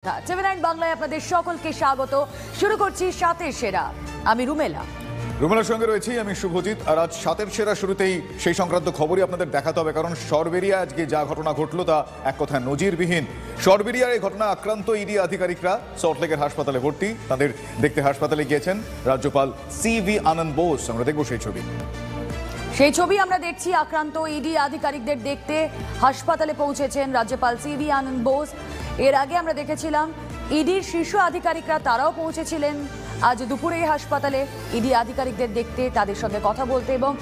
টিভি9 বাংলায় আপনাদের সকলকে স্বাগত। শুরু করছি সাতের সেরা। আমি রুমেলার সঙ্গে রয়েছি আমি শুভজিৎ। আর আজ সাতের সেরা শুরুতেই সেই সংক্রান্ত খবরই আপনাদের দেখাতে হবে, কারণ সরবেরিয়া আজকে যা ঘটনা ঘটলো তা এক কথায় নজিরবিহীন। সরবেরিয়ার এই ঘটনা আক্রান্ত ইডি আধিকারিকরা সল্টলেকের হাসপাতালে ভর্তি। তাদের দেখতে হাসপাতালে গিয়েছেন রাজ্যপাল সিভি আনন্দ বোস। আমরা দেখবো সেই ছবি আমরা দেখছি। আক্রান্ত ইডি আধিকারিকদের দেখতে হাসপাতালে পৌঁছেছেন রাজ্যপাল সিভি আনন্দ বোস। এর আগে আমরা দেখেছিলাম ইডির শীর্ষ আধিকারিকরা তারাও পৌঁছেছিলেন আজ দুপুরে হাসপাতালে ইডি আধিকারিকদের দেখতে, তাদের সঙ্গে কথা বলতে, এবং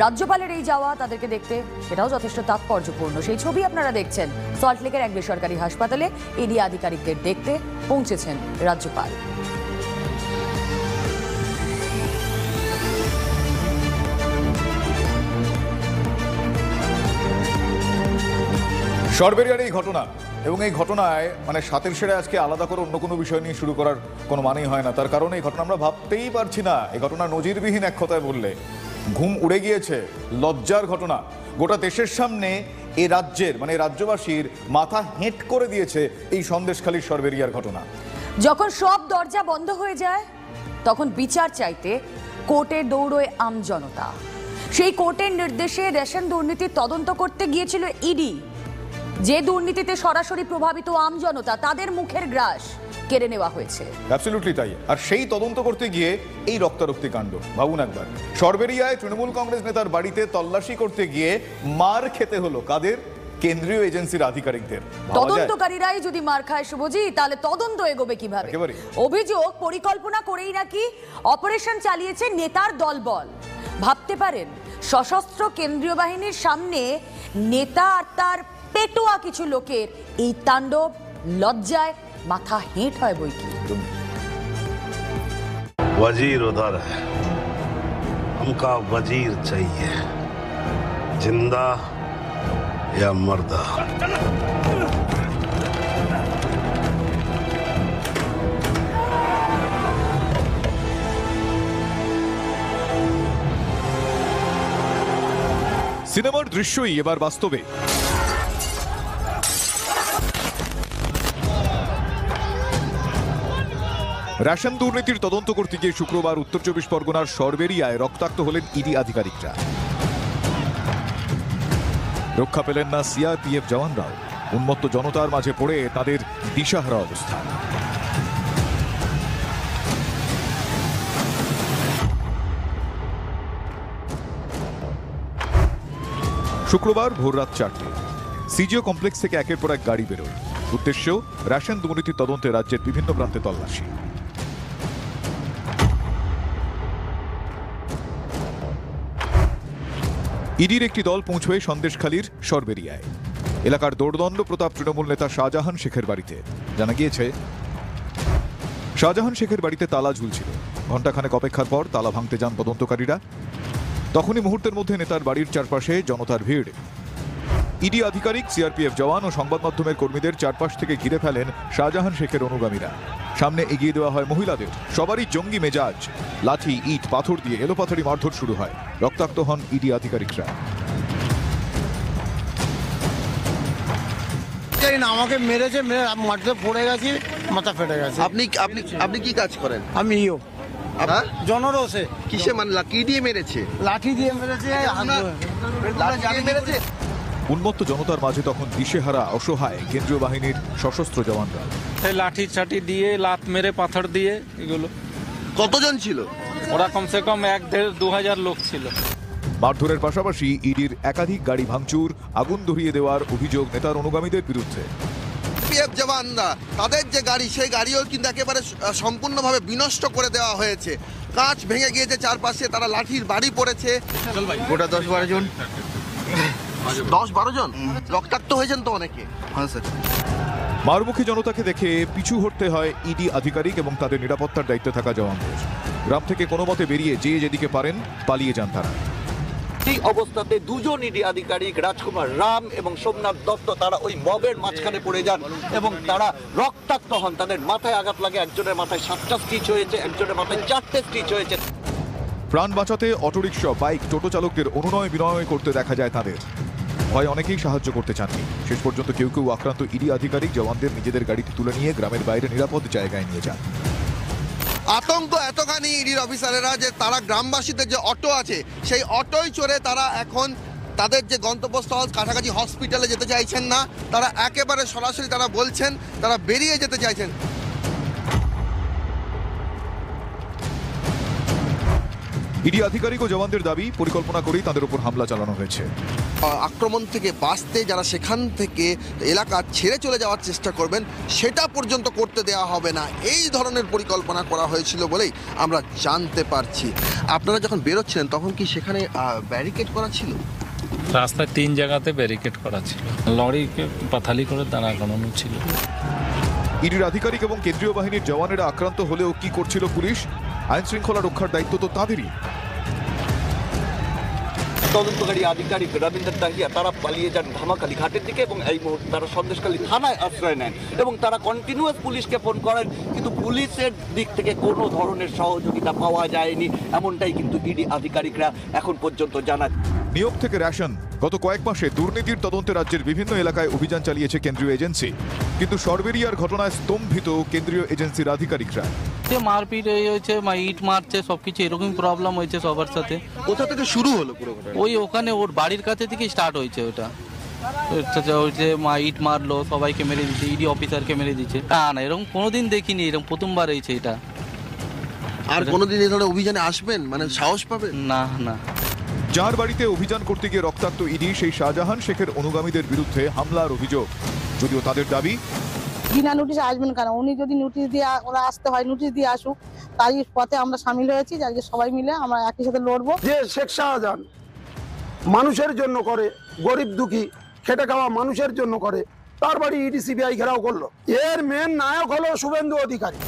রাজ্যপালের এই যাওয়া তাদেরকে দেখতে সেটাও যথেষ্ট তাৎপর্যপূর্ণ। সেই ছবি আপনারা দেখছেন। সল্টলেকের এক বেসরকারি হাসপাতালে ইডি আধিকারিকদের দেখতে পৌঁছেছেন রাজ্যপাল। সরবেরিয়ার এই ঘটনা এবং এই ঘটনায় সাতের সেরা আজকে আলাদা করে অন্য কোনো বিষয় নিয়ে শুরু করার কোনো মানেই হয় না। তার কারণ এই ঘটনা আমরা ভাবতেই পারছি না। এই ঘটনা নজিরবিহীন, এক কথায় বললে ঘুম উড়ে গিয়েছে। লজ্জার ঘটনা। গোটা দেশের সামনে এই রাজ্যের রাজ্যবাসীর মাথা হেঁট করে দিয়েছে এই সন্দেশখালীর সরবেরিয়ার ঘটনা। যখন সব দরজা বন্ধ হয়ে যায় তখন বিচার চাইতে কোর্টে দৌড়োয় আমজনতা। সেই কোর্টের নির্দেশে রেশন দুর্নীতি তদন্ত করতে গিয়েছিল ইডি। যে দুর্নীতিতে সরাসরি প্রভাবিত আমজনতা, তাদের মুখের গ্রাস কেড়ে নেওয়া হয়েছে। অ্যাবসলিউটলি তাই। আর সেই তদন্ত করতে গিয়ে এই রক্তারক্তি কাণ্ড। ভাবুন একবার, সরবেরিয়ায় তৃণমূল কংগ্রেস নেতার বাড়িতে তল্লাশি করতে গিয়ে মার খেতে হলো কাদের? কেন্দ্রীয় এজেন্সির আধিকারিকদের। তদন্তকারীরাই যদি মার খায় শুভজিৎ, তাহলে তদন্ত এগোবে কিভাবে? অভিযোগ, পরিকল্পনা করেই নাকি অপারেশন চালিয়েছে নেতার দলবল। ভাবতে পারেন, সশস্ত্র কেন্দ্রীয় বাহিনীর সামনে নেতা আর তার পেটোয়া কিছু লোকের এই তাণ্ডব, লজ্জায় মাথা হেঁট হয় বই কি। वजीर उधर है, हमका वजीर चाहिए, जिंदा या मर्दा। সিনেমার দৃশ্যই এবার বাস্তবে। রেশন দুর্নীতির তদন্ত করতে গিয়ে শুক্রবার উত্তর 24 পরগনার সরবেরিয়ায় রক্তাক্ত হলেন ইডি আধিকারিকরা। রক্ষা পেলেন না সিআরপিএফ জওয়ানরাও। উন্মত্ত জনতার মাঝে পড়ে তাদের দিশাহারা অবস্থা। শুক্রবার ভোররাত 4টে সিজিও কমপ্লেক্স থেকে একের পর এক গাড়ি বেরোয়। উদ্দেশ্য রেশন দুর্নীতির তদন্তে রাজ্যের বিভিন্ন প্রান্তে তল্লাশি। ইডির একটি দল পৌঁছয় সন্দেশখালীর সরবেরিয়ায়। এলাকার দৌড়দণ্ড প্রতাপ তৃণমূল নেতা শাহজাহান শেখের বাড়িতে। জানা গিয়েছে, শাহজাহান শেখের বাড়িতে তালা ঝুলছিল। ঘণ্টাখানেক অপেক্ষার পর তালা ভাঙতে যান তদন্তকারীরা। তখনই মুহূর্তের মধ্যে নেতার বাড়ির চারপাশে জনতার ভিড়। ইডি আধিকারিক, সিআরপিএফ জওয়ান ও সংবাদ মাধ্যমের কর্মীদের চারপাশ থেকে ঘিরে ফেলেন শাহজাহান শেখের অনুগামীরা। সামনে এগিয়ে দেওয়া হয় মহিলাদের। সবারই জঙ্গি মেজাজ। লাঠি, ইট, পাথর দিয়ে এলোপাথারি মারধর শুরু হয়। রক্তাক্ত হন ইডি আধিকারিকরা। আমাকে মেরেছে, মাটিতে পড়ে গেছি, মাথা ফেটে গেছে। আপনি কি কাজ করেন? আমি জনরোষে। কিসে কি দিয়ে মেরেছে? লাঠি দিয়ে মেরেছে। উন্মত্ত জনতার মাঝে তখন দিশেহারা, অসহায় কেন্দ্রীয় বাহিনীর সশস্ত্র জওয়ানরা। লাঠি চাটি দিয়ে, লাত মেরে, পাথর দিয়ে, এগুলো। কতজন ছিল ওরা? কমসে কম 1,500-2,000 লোক ছিল। মারধরের পাশাপাশি ইডির একাধিক গাড়ি ভাঙচুর, আগুন ধরিয়ে দেওয়ার অভিযোগ নেতার অনুগামীদের বিরুদ্ধে। পিএফ জওয়ানরা তাদের যে গাড়ি, সেই গাড়িও কিন্তু একেবারে সম্পূর্ণভাবে বিনষ্ট করে দেওয়া হয়েছে। কাঁচ ভেঙে গিয়েছে চারপাশে, তারা লাঠির বাড়ি পড়েছে। গোটা 10-12 জন। 10-12 জন রক্তাক্ত হয়েছেন তো অনেকে। হ্যাঁ স্যার। মারমুখী জনতাকে দেখে পিছু হটতে হয় ইডি আধিকারিক এবং তাদের নিরাপত্তার দায়িত্বে থাকা জওয়ানদের। গ্রাম থেকে কোনো মতে বেরিয়ে যে যেদিকে পারেন পালিয়ে যান তারা। এই অবস্থাতে দুজন ইডি আধিকারিক, রাজকুমার রাম এবং সোমনাথ দত্ত, তারা ওই মবের মাঝখানে পড়ে যান এবং তারা রক্তাক্ত হন। তাদের মাথায় আঘাত লাগে। একজনের মাথায় 7টা স্টিচ হয়েছে, একজনের মাথায় 4টে স্টিচ হয়েছে। প্রাণ বাঁচাতে অটোরিকশা, বাইক, টোটো চালকদের অনুনয় বিনয় করতে দেখা যায় তাদের। ভয়ে অনেকেই সাহায্য করতে চাননি। শেষ পর্যন্ত কেউ কেউ আক্রান্ত ইডি আধিকারিক জওয়ানদের নিজেদের গাড়িতে তুলে নিয়ে গ্রামের বাইরে নিরাপদ জায়গায় নিয়ে যান। আতঙ্ক এতখানি ইডির অফিসারেরা যে তারা গ্রামবাসীদের যে অটো আছে সেই অটোয় চড়ে তারা এখন তাদের যে গন্তব্যস্থল কাছাকাছি হসপিটালে যেতে চাইছেন না, তারা একেবারে সরাসরি তারা বলছেন তারা বেরিয়ে যেতে চাইছেন। ইডি আধিকারিক ও জওয়ানদের দাবি, পরিকল্পনা করেই তাদের উপর হামলা চালানো হয়েছে। আক্রমণ থেকে বাঁচতে যারা সেখান থেকে এলাকা ছেড়ে চলে যাওয়ার চেষ্টা করবেন সেটা পর্যন্ত করতে দেওয়া হবে না, এই ধরনের পরিকল্পনা করা হয়েছিল বলেই আমরা জানতে পারছি। আপনারা যখন বেরোচ্ছিলেন তখন কি সেখানে ব্যারিকেড করা ছিল? রাস্তায় 3 জায়গাতে ব্যারিকেড করা ছিল, লরিকে পাথালি করে দাঁড়া করানো ছিল। ইডির আধিকারিক এবং কেন্দ্রীয় বাহিনীর জওয়ানেরা আক্রান্ত হলেও কি করছিল পুলিশ? আইন শৃঙ্খলা রক্ষার দায়িত্ব তো তাদেরই। তদন্তকারী আধিকারিক রবীন্দ্র দাহিয়া তারা পালিয়ে যান ধামাখালী ঘাটের দিকে এবং এই মুহূর্তে তারা সন্দেশখালী থানায় আশ্রয় নেন এবং তারা কন্টিনিউয়াস পুলিশকে ফোন করেন, কিন্তু পুলিশের দিক থেকে কোনো ধরনের সহযোগিতা পাওয়া যায়নি, এমনটাই কিন্তু ইডি আধিকারিকরা এখন পর্যন্ত জানান। নিয়োগ থেকে রেশন, গত কয়েক মাসে দুর্নীতির তদন্তে রাজ্যের বিভিন্ন এলাকায় অভিযান চালিয়েছে কেন্দ্রীয় এজেন্সি, কিন্তু সরবেরিয়ার ঘটনায় স্তম্ভিত কেন্দ্রীয় এজেন্সির আধিকারিকরা। মারপিট হয়েছে, ইট মারছে, সবকিছু এরকম প্রবলেম হয়েছে সবার সাথে। কোথা থেকে শুরু হলো পুরো ঘটনা? ওই ওখানে ওর বাড়ির কাছে থেকে স্টার্ট হয়েছে ওটা। হচ্ছে ইট মারলো, সবাইকে মেরে দিচ্ছে, ইডি অফিসারকে মেরে দিচ্ছে। না এরকম কোনোদিন দেখিনি, এরকম প্রথমবার হয়েছে এটা। আর কোনোদিন এই ধরনের অভিযানে আসবেন মানে সাহস পাবেন না? না। যার বাড়িতে অভিযান করতে গিয়ে রক্তাক্ত ইডি সেই শাহজাহান শেখের অনুগামীদের বিরুদ্ধে হামলার অভিযোগ, যদিও তাদের দাবি বিনা নোটিশে আসবেন কেন? উনি যদি নোটিশ দিয়ে ওরা আসতে হয় নোটিশ দিয়ে আসুক, তারই পথে আমরা সামিল হয়েছি, যাকে সবাই মিলে আমরা একই সাথে লড়বো। যে শেখ শাহজাহান মানুষের জন্য করে, গরিব দুঃখী খেটে খাওয়া মানুষের জন্য করে, তার বাড়ি ইডি সিবিআই ঘেরাও করলো। এর মেন নায়ক হলো শুভেন্দু অধিকারী।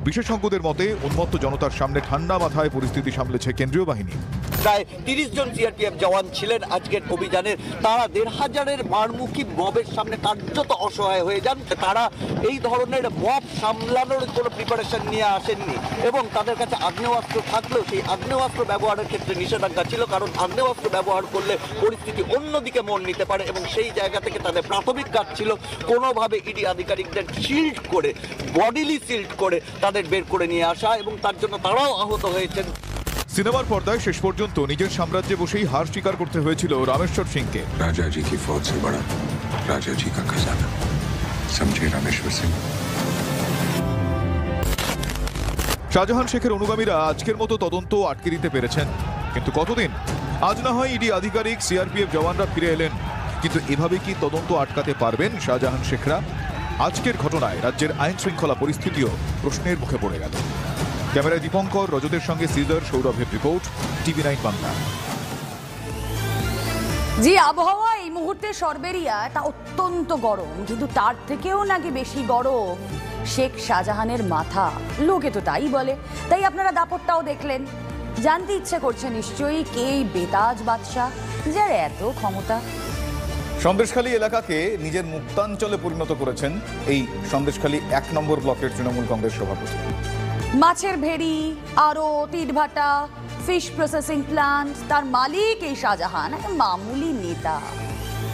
বিশেষজ্ঞদের মতে উন্মত্ত জনতার সামনে ঠান্ডা মাথায় পরিস্থিতি সামলেছে কেন্দ্রীয় বাহিনী। প্রায় 30 জন সিআরপিএফ জওয়ান ছিলেন আজকের অভিযানে। তারা 1500-এর মারমুখী মবের সামনে কার্যত অসহায় হয়ে যান। তারা এই ধরনের মব সামলানোর কোনো প্রিপারেশন নিয়ে আসেননি এবং তাদের কাছে আগ্নেয়াস্ত্র থাকলেও সেই আগ্নেয়াস্ত্র ব্যবহারের ক্ষেত্রে নিষেধাজ্ঞা ছিল, কারণ আগ্নেয়াস্ত্র ব্যবহার করলে পরিস্থিতি অন্যদিকে মোড় নিতে পারে এবং সেই জায়গা থেকে তাদের প্রাথমিক কাজ ছিল কোনোভাবে ইডি আধিকারিকদের শিল্ড করে, বডিলি শিল্ড করে তাদের বের করে নিয়ে আসা, এবং তার জন্য তারাও আহত হয়েছেন। সিনেমার পর্দায় শেষ পর্যন্ত নিজের সাম্রাজ্যে বসেই হার স্বীকার করতে হয়েছিল রামেশ্বর সিংকে। রাজাজি কি ফৌজ সে বড়া রাজাজি কা খজানা, সমঝে রামেশ্বর সিং। শাহজাহান শেখের অনুগামীরা আজকের মতো তদন্ত আটকে দিতে পেরেছেন, কিন্তু কতদিন? আজ না হয় ইডি আধিকারিক, সিআরপিএফ জওয়ানরা ফিরে এলেন, কিন্তু এভাবে কি তদন্ত আটকাতে পারবেন শাহজাহান শেখরা? আজকের ঘটনায় রাজ্যের আইন শৃঙ্খলা পরিস্থিতিও প্রশ্নের মুখে পড়ে গেল। ক্যামেরায় দীপঙ্কর, রজতের সঙ্গে শ্রীধর, সৌরভের রিপোর্ট, TV9 বাংলা। যে আবহাওয়া এই মুহূর্তে সরবেরিয়া তা অত্যন্ত গরম, কিন্তু তার থেকেও নাকি বেশি গরম শেখ শাহজাহানের মাথা। লোকে তো তাই বলে, তাই আপনারা দাপটটাও দেখলেন। জানতে ইচ্ছে করছে নিশ্চয়ই কে এই বেতাজ বাদশাহ, যার এত ক্ষমতা। সন্দেশখালী এলাকাকে নিজের মুক্তাঞ্চলে পরিণত করেছেন এই সন্দেশখালী 1 নম্বর ব্লকের তৃণমূল কংগ্রেস সভাপতি। মাছের ভেড়ি, আড়ত, ইটভাটা, ফিশ প্রসেসিং প্লান্ট, তার মালিক এই শাহজাহান মামুলি নেতা।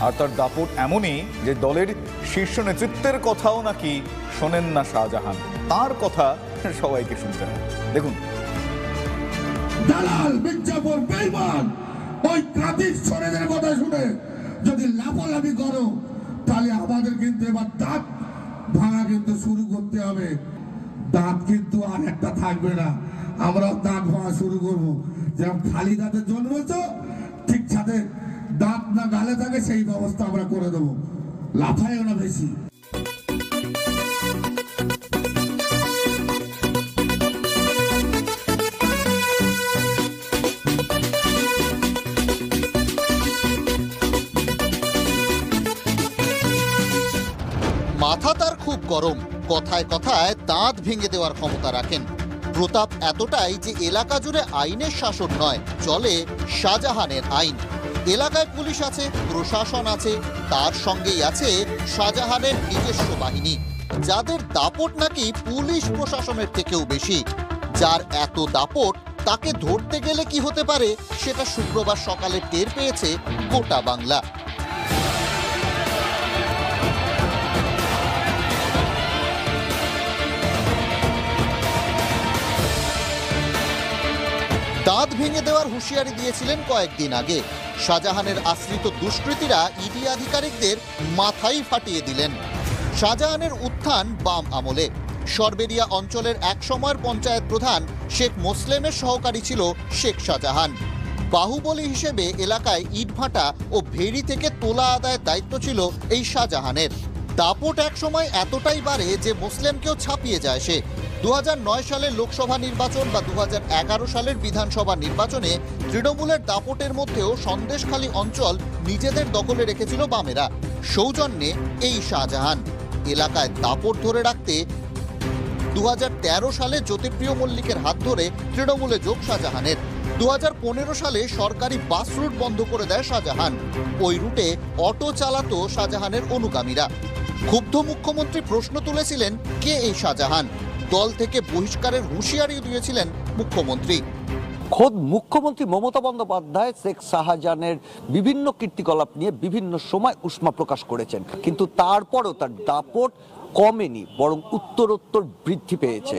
আর তার দাপট এমনই যে দলের শীর্ষ নেতৃত্বের কথাও নাকি শোনেন না শাহজাহান, তার কথা সবাইকে শুনতে হয়। দেখুন, দালাল, মির্জাপুর, বেঈমান, ওই কাদির ছোড়েদের কথা শুনে যদি লাফালাফি করো তাহলে আমাদের কিন্তু এবার দাঁত ভাঙা কিন্তু শুরু করতে হবে। দাঁত কিন্তু আর একটা থাকবে না, আমরাও দাঁত ভাঙা শুরু করবো। যেমন খালি দাঁতে জন্মেছ, ঠিক সাথে দাঁত না গালে থাকে সেই ব্যবস্থা আমরা করে দেবো। লাফাইও না বেশি। মাথা তার খুব গরম, কথায় কথায় দাঁত ভেঙে দেওয়ার ক্ষমতা রাখেন। প্রতাপ এতটাই যে এলাকা জুড়ে আইনের শাসন নয়, চলে শাহজাহানের আইন। এলাকায় পুলিশ আছে, প্রশাসন আছে, তার সঙ্গেই আছে শাহজাহানের নিজস্ব বাহিনী, যাদের দাপট নাকি পুলিশ প্রশাসনের থেকেও বেশি। যার এত দাপট, তাকে ধরতে গেলে কি হতে পারে সেটা শুক্রবার সকালে টের পেয়েছে গোটা বাংলা। দাঁত ভেঙে দেওয়ার হুঁশিয়ারি দিয়েছিলেন কয়েকদিন আগে। শাহজাহানের আশ্রিত দুষ্কৃতীরা ইডি আধিকারিকদের মাথাই ফাটিয়ে দিলেন। শাহজাহানের উত্থান বাম আমলে। সরবেরিয়া অঞ্চলের এক সময়ের পঞ্চায়েত প্রধান শেখ মোসলেমের সহকারী ছিল শেখ শাহজাহান। বাহুবলী হিসেবে এলাকায় ইটভাটা ও ভেড়ি থেকে তোলা আদায়ের দায়িত্ব ছিল এই শাহজাহানের। দাপট এক সময় এতটাই বাড়ে যে মুসলিমকেও ছাপিয়ে যায় সে। 2009 সালের লোকসভা নির্বাচন বা 2011 সালের বিধানসভা নির্বাচনে তৃণমূলের দাপটের মধ্যেও সন্দেশখালী অঞ্চল নিজেদের দখলে রেখেছিল বামেরা। সৌজন্যে এই শাহজাহান এলাকায় দাপট ধরে রাখতে 2013 সালে জ্যোতিপ্রিয় মল্লিকের হাত ধরে তৃণমূলে যোগ শাহজাহানের। 2015 সালে সরকারি বাস রুট বন্ধ করে দেয় শাহজাহান। ওই রুটে অটো চালাতো শাহজাহানের অনুগামীরা। ক্ষুব্ধ মুখ্যমন্ত্রী প্রশ্ন তুলেছিলেন, কে এই শাহজাহান? দল থেকে বহিষ্কারের হুঁশিয়ারি দিয়েছিলেন মুখ্যমন্ত্রী। খোদ মুখ্যমন্ত্রী মমতা বন্দ্যোপাধ্যায় শেখ শাহজাহানের বিভিন্ন কীর্তিকলাপ নিয়ে বিভিন্ন সময় উষ্মা প্রকাশ করেছেন, কিন্তু তারপরও তার দাপট কমেনি, বরং উত্তরোত্তর বৃদ্ধি পেয়েছে।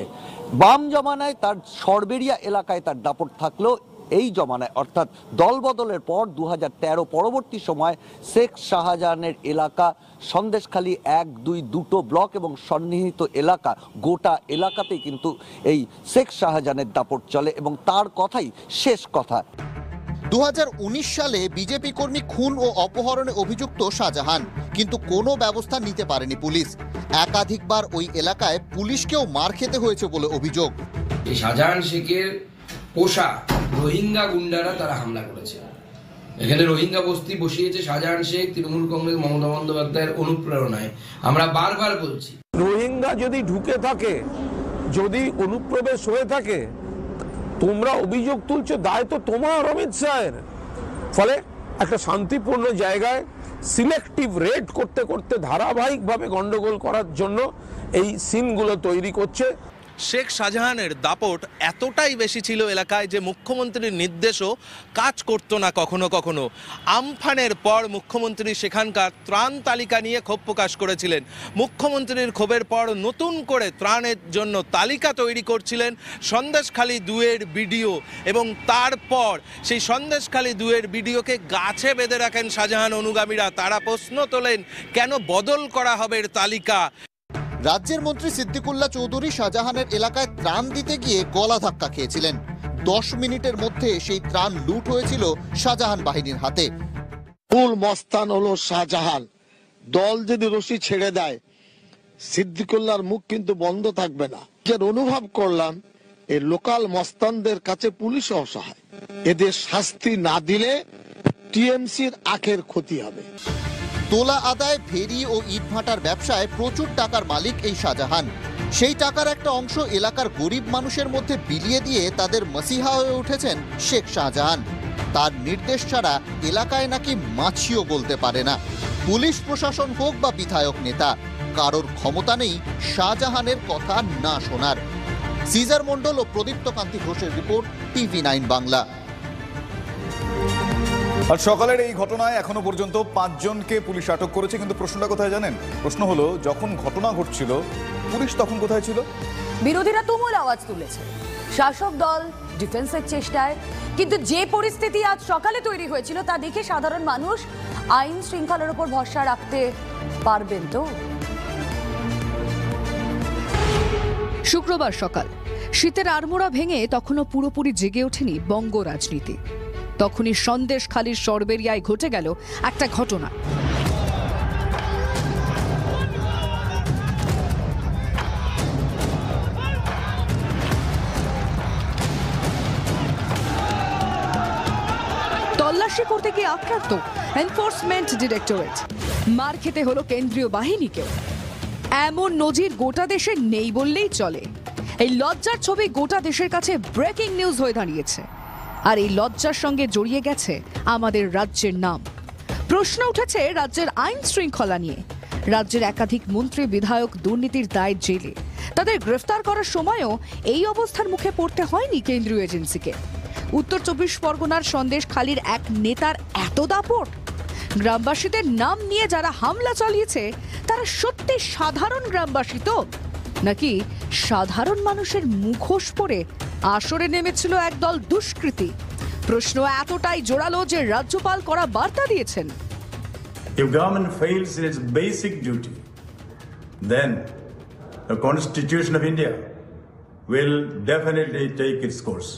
বাম জমানায় তার সরবেরিয়া এলাকায় তার দাপট থাকলেও এই জমানায় অর্থাৎ দল বদলের পর 2013 পরবর্তী সময় শেখ শাহজাহানের এলাকা সন্দেশখালী 1, 2, 2টো ব্লক এবং সন্নিহিত এলাকা, গোটা এলাকাতেই কিন্তু এই শেখ শাহজাহানের দাপট চলে এবং তার কথাই শেষ কথা। 2019 সালে বিজেপি কর্মী খুন ও অপহরণে অভিযুক্ত শাহজাহান, কিন্তু কোনো ব্যবস্থা নিতে পারেনি পুলিশ। একাধিকবার ওই এলাকায় পুলিশকেও মার খেতে হয়েছে বলে অভিযোগ। এই শাহজাহান শেখের পোষা রোহিঙ্গা গুন্ডারা তারা হামলা করেছে। এখানে রোহিঙ্গা বস্তি বসিয়েছে শাহজাহান শেখ তৃণমূল কংগ্রেস মমতা বন্দ্যোপাধ্যায়ের অনুপ্রেরণায়। আমরা বারবার বলছি, রোহিঙ্গা যদি ঢুকে থাকে, যদি অনুপ্রবেশ হয়ে থাকে, তোমরা অভিযোগ তুলছো, দায় তো তোমার অমিত শাহের। ফলে একটা শান্তিপূর্ণ জায়গায় সিলেক্টিভ রেড করতে করতে ধারাবাহিকভাবে গন্ডগোল করার জন্য এই সিনগুলো তৈরি করছে। শেখ শাহজাহানের দাপট এতটাই বেশি ছিল এলাকায় যে মুখ্যমন্ত্রীর নির্দেশও কাজ করতো না কখনো কখনো। আমফানের পর মুখ্যমন্ত্রী সেখানকার ত্রাণ তালিকা নিয়ে ক্ষোভ প্রকাশ করেছিলেন। মুখ্যমন্ত্রীর ক্ষোভের পর নতুন করে ত্রাণের জন্য তালিকা তৈরি করছিলেন সন্দেশখালী 2-এর বিডিও, এবং তারপর সেই সন্দেশখালী 2-এর বিডিওকে গাছে বেঁধে রাখেন শাহজাহান অনুগামীরা। তারা প্রশ্ন তোলেন, কেন বদল করা হবে তালিকা? রাজ্যের মন্ত্রী সিদ্দিকুল্লাহ চৌধুরী শাহজাহানের এলাকায় ত্রাণ দিতে গিয়ে গলা ধাক্কা খেয়েছিলেন। 10 মিনিটের মধ্যে সেই ত্রাণ লুট হয়েছিল শাহজাহান বাহিনীর হাতে। মূল মস্তান হলো শাহজাহান। দল যদি রশি ছেড়ে দেয়, সিদ্দিকুল্লাহর মুখ কিন্তু বন্ধ থাকবে না। যে অনুভব করলাম, এই লোকাল মস্তানদের কাছে পুলিশ অসহায়। এদের শাস্তি না দিলে টিএমসির আখের ক্ষতি হবে। তোলা আদায়, ভেরি ও ইটভাটার ব্যবসায় প্রচুর টাকার মালিক এই শাহজাহান। সেই টাকার একটা অংশ এলাকার গরিব মানুষের মধ্যে বিলিয়ে দিয়ে তাদের মসিহা হয়ে উঠেছেন শেখ শাহজাহান। তার নির্দেশ ছাড়া এলাকায় নাকি মাছিও বলতে পারে না। পুলিশ প্রশাসন হোক বা বিধায়ক নেতা, কারোর ক্ষমতা নেই শাহজাহানের কথা না শোনার। সিজার মণ্ডল ও প্রদীপ্ত কান্তি ঘোষের রিপোর্ট, TV9 বাংলা। আর সকালের এই ঘটনায় এখনো পর্যন্ত 5 জনকে পুলিশ আটক করেছে, কিন্তু প্রশ্নটা কোথায় জানেন? প্রশ্ন হলো, যখন ঘটনা ঘটছিল পুলিশ তখন কোথায় ছিল? বিরোধীরা তুমুল আওয়াজ তুলেছে, শাসক দল ডিফেন্সের চেষ্টায়। কিন্তু যে পরিস্থিতি আজ সকালে তৈরি হয়েছিল তা দেখে সাধারণ মানুষ আইন শৃঙ্খলার উপর ভরসা রাখতে পারবেন তো? শুক্রবার সকাল, শীতের আড়মোড়া ভেঙে তখনও পুরোপুরি জেগে ওঠেনি বঙ্গ রাজনীতি। তখনই সন্দেশখালীর সরবেরিয়ায় ঘটে গেল একটা ঘটনা। তল্লাশি করতে গিয়ে আক্রান্ত এনফোর্সমেন্ট ডিরেক্টরেট, মার খেতে হলো কেন্দ্রীয় বাহিনীকেও। এমন নজির গোটা দেশে নেই বললেই চলে। এই লজ্জার ছবি গোটা দেশের কাছে ব্রেকিং নিউজ হয়ে দাঁড়িয়েছে। আর এই লজ্জার সঙ্গে জড়িয়ে গেছে আমাদের রাজ্যের নাম। প্রশ্ন উঠেছে রাজ্যের আইন শৃঙ্খলা নিয়ে। রাজ্যের একাধিক মন্ত্রী বিধায়ক দুর্নীতির দায়ে জেলে, তাদের গ্রেফতার করার সময়ও এই অবস্থার মুখে পড়তে হয়নি কেন্দ্রীয় এজেন্সিকে। উত্তর 24 পরগনার সন্দেশখালীর এক নেতার এত দাপট। গ্রামবাসীদের নাম নিয়ে যারা হামলা চালিয়েছে তারা সত্যি সাধারণ গ্রামবাসী তো? নাকি সাধারণ মানুষের মুখোশ পরে আসরে নেমেছিল একদল দুষ্কৃতী? প্রশ্ন এতটাই জোরালো যে রাজ্যপাল করা বার্তা দিয়েছেন। If government fails in its basic duty, then the Constitution of India will definitely take its course.